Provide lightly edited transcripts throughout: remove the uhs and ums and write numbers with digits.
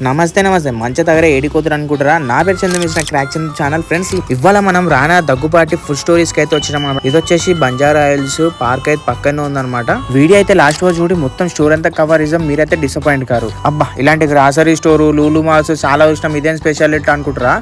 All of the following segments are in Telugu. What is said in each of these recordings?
నమస్తే నమస్తే మంచి దగ్గర ఏడికోతురు అనుకుంటారా. నా పేరు చంద్ర మిషన్ క్రాక్ చంద్ర ఛానల్. ఫ్రెండ్స్ ఇవాళ మనం రానా దగ్గుపాటి ఫుడ్ స్టోరీస్ కి అయితే వచ్చినాం అనమాట. ఇది వచ్చేసి బంజారా హిల్స్ పార్క్ అయితే పక్కనే ఉందన్నమాట. వీడియో అయితే లాస్ట్ రోజు చూడి మొత్తం స్టోర్ అంతా కవర్ ఇజం మీరైతే డిసప్పాయింట్ కారు. అబ్బా ఇలాంటి గ్రాసరీ స్టోర్ లూలు మాల్స్ చాలా ఇష్టం ఇదేం స్పెషాలిటీ అనుకుంటారా.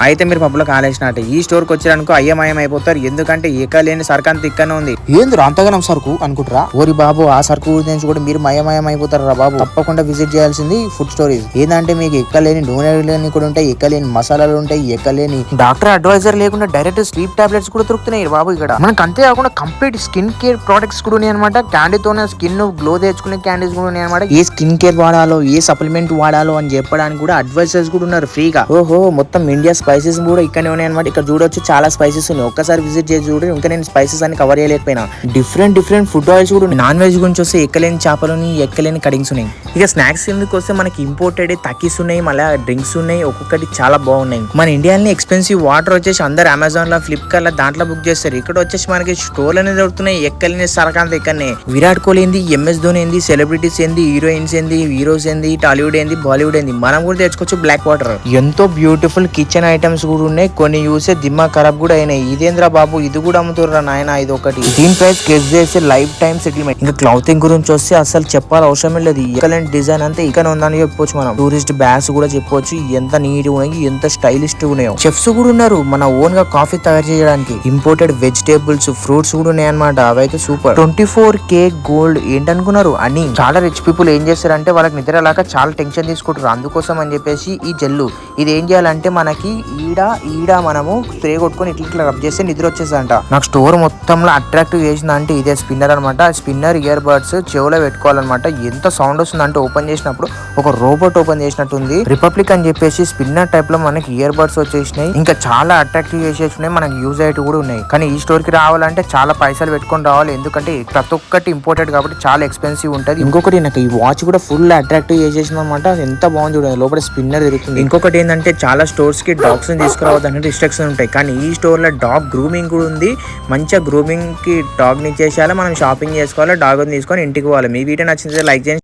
అయితే మీరు పబ్బులో కాలేసినట్టు ఈ స్టోర్ కి వచ్చారనుకో అయ్యమయం అయిపోతారు. ఎందుకంటే ఏకలేని సరుకు అంత ఇక్కడనే ఉంది. ఏంది అంతగానం సరుకు అనుకుంటారా. ఓరి బాబు ఆ సరుకు గురించి కూడా మీరు మయమయం అయిపోతారు రా బాబు. తప్పకుండా విజిట్ చేయాల్సింది ఫుడ్ స్టోరీస్. ఏంటంటే మీకు ఎక్కలేని నూనె లేని కూడా ఉంటాయి, ఎక్కలేని మసాలాలు ఉంటాయి, ఎక్కలేని డాక్టర్ అడ్వైజర్ లేకుండా డైరెక్ట్ స్లీప్ టాబ్లెట్స్ కూడా దొరుకుతున్నాయి బాబు ఇక్కడ. మనకు అంతేకాకుండా కంప్లీట్ స్కిన్ కేర్ ప్రొడక్ట్స్ కూడా ఉన్నాయి అనమాట. క్యాండీతోనే స్కిన్ గ్లో తెచ్చుకునే క్యాండీస్ కూడా ఉన్నాయి అనమాట. ఏ స్కిన్ కేర్ వాడాలో ఏ సప్లిమెంట్ వాడాలో అని చెప్పడానికి కూడా అడ్వైజర్స్ కూడా ఉన్నారు ఫ్రీగా. ఓహో మొత్తం ఇండియా స్పైసెస్ కూడా ఇక్కడనే ఉన్నాయి అనమాట. ఇక్కడ చూడొచ్చు చాలా స్పైసెస్ ఉన్నాయి. ఒక్కసారి విజిట్ చేసి చూడండి. ఇంకా నేను స్పైసెస్ అని కవర్ చేయలేకపోయినా డిఫరెంట్ ఫుడ్ ఆయిల్స్ కూడా. నాన్ వెజ్ గురించి వస్తే ఎక్కలేని చేపలని ఎక్కలేని కటింగ్స్ ఉన్నాయి. ఇక స్నాక్స్ కిందకి వస్తే మనకి ఇంపోర్టెడ్ తకీస్ ఉన్నాయి, మళ్ళీ డ్రింక్స్ ఉన్నాయి. ఒక్కొక్కటి చాలా బాగున్నాయి. మన ఇండియాలో ఎక్స్పెన్సివ్ వాటర్ వచ్చేసి అందరు అమెజాన్ లో ఫ్లిప్కార్ట్ లో దాంట్లో బుక్ చేస్తారు. ఇక్కడ వచ్చేసి మనకి స్టోర్లు అనేది దొరుకుతున్నాయి. ఎక్కలేని సరకాంత ఎక్కడనే. విరాట్ కోహ్లీ ఏంది, ఎంఎస్ ధోని ఏంది, సెలబ్రిటీస్ ఏంది, హీరోయిన్స్ ఏంది, హీరోస్ ఏంది, టాలీవుడ్ ఏంది, బాలీవుడ్ ఏంది, మనం కూడా తెచ్చుకోవచ్చు. బ్లాక్ వాటర్ ఎంతో బ్యూటిఫుల్ కిచెన్ ఐటమ్స్ కూడా ఉన్నాయి. కొన్ని చూసే దిమ్మా ఖరాబ్ కూడా అయినాయి. ఇదేంద్రా బాబు ఇది కూడా అమ్ముతుర్రా నాయన. ఇది ఒకటి. దీని ప్రైస్ గెస్ చేసి లైఫ్ టైం సెటిల్మెంట్. ఇంకా క్లాతింగ్ గురించి వస్తే అసలు చెప్పాలి అవసరమే లేదు. ఎక్కలేని డిజైన్ అంతా ఇక్కడ ఉందని చెప్పొచ్చు. మనం టూరిస్ట్ బ్యాగ్స్ కూడా చెప్పొచ్చు. ఎంత నీట్ ఉన్నాయి, ఎంత స్టైలిష్ ఉన్నాయో. చెఫ్స్ కూడా ఉన్నారు మన ఓన్ గా కాఫీ తయారు చేయడానికి. ఇంపోర్టెడ్ వెజిటేబుల్స్ ఫ్రూట్స్ కూడా ఉన్నాయి అనమాట. అవైతే సూపర్. 24K గోల్డ్ ఏంటనుకున్నారు అని. చాలా రిచ్ పీపుల్ ఏం చేస్తారంటే వాళ్ళకి నిద్ర లాగా చాలా టెన్షన్ తీసుకుంటారు. అందుకోసం అని చెప్పేసి ఈ జెల్లు ఇది ఏం చేయాలంటే మనకి ఈడ మనము స్ప్రే కొట్టుకొని ఇట్లా రబ్ చేస్తే నిద్ర వచ్చేసంట. నాకు స్టోర్ మొత్తంలో అట్రాక్టివ్ చేసింది అంటే ఇదే స్పిన్నర్ అనమాట. స్పిన్నర్ ఇయర్ బడ్స్ చెవులో పెట్టుకోవాలన్నమాట. ఎంత సౌండ్ వస్తుంది అంటే ఓపెన్ చేసినప్పుడు ఒక రోబోట్ ఓపెన్ చేసినట్టు ఉంది. రిపబ్లిక్ అని చెప్పేసి స్పిన్నర్ టైప్ లో మనకి ఇయర్ బడ్స్ వచ్చేసినాయి. ఇంకా చాలా అట్రాక్టివ్ చేసేసినాయి. మనకి యూజ్ అయ్యేవి కూడా ఉన్నాయి. కానీ ఈ స్టోర్ కి రావాలంటే చాలా పైసలు పెట్టుకొని రావాలి. ఎందుకంటే ప్రతి ఒక్కటి ఇంపోర్టెడ్ కాబట్టి చాలా ఎక్స్పెన్సివ్ ఉంటుంది. ఇంకొకటి నాకు ఈ వాచ్ కూడా ఫుల్ అట్రాక్టివ్ చేసేసింది అనమాట. ఎంత బాగుంది చూడండి. లోపల స్పిన్నర్ తిరుగుతుంది. ఇంకొకటి ఏంటంటే చాలా స్టోర్స్ కి డాగ్స్ ని తీసుకురావద్దని రిస్ట్రిక్షన్ ఉంటాయి. కానీ ఈ స్టోర్ లో డాగ్ గ్రూమింగ్ కూడా ఉంది. మంచిగా గ్రూమింగ్ కి డాగ్ ని చేసేయాలి. మనం షాపింగ్ చేసుకోవాలి. డాగ్ తీసుకొని ఇంటికి పోవాలి. మీ వీడియో నచ్చింది లైక్ చేయండి.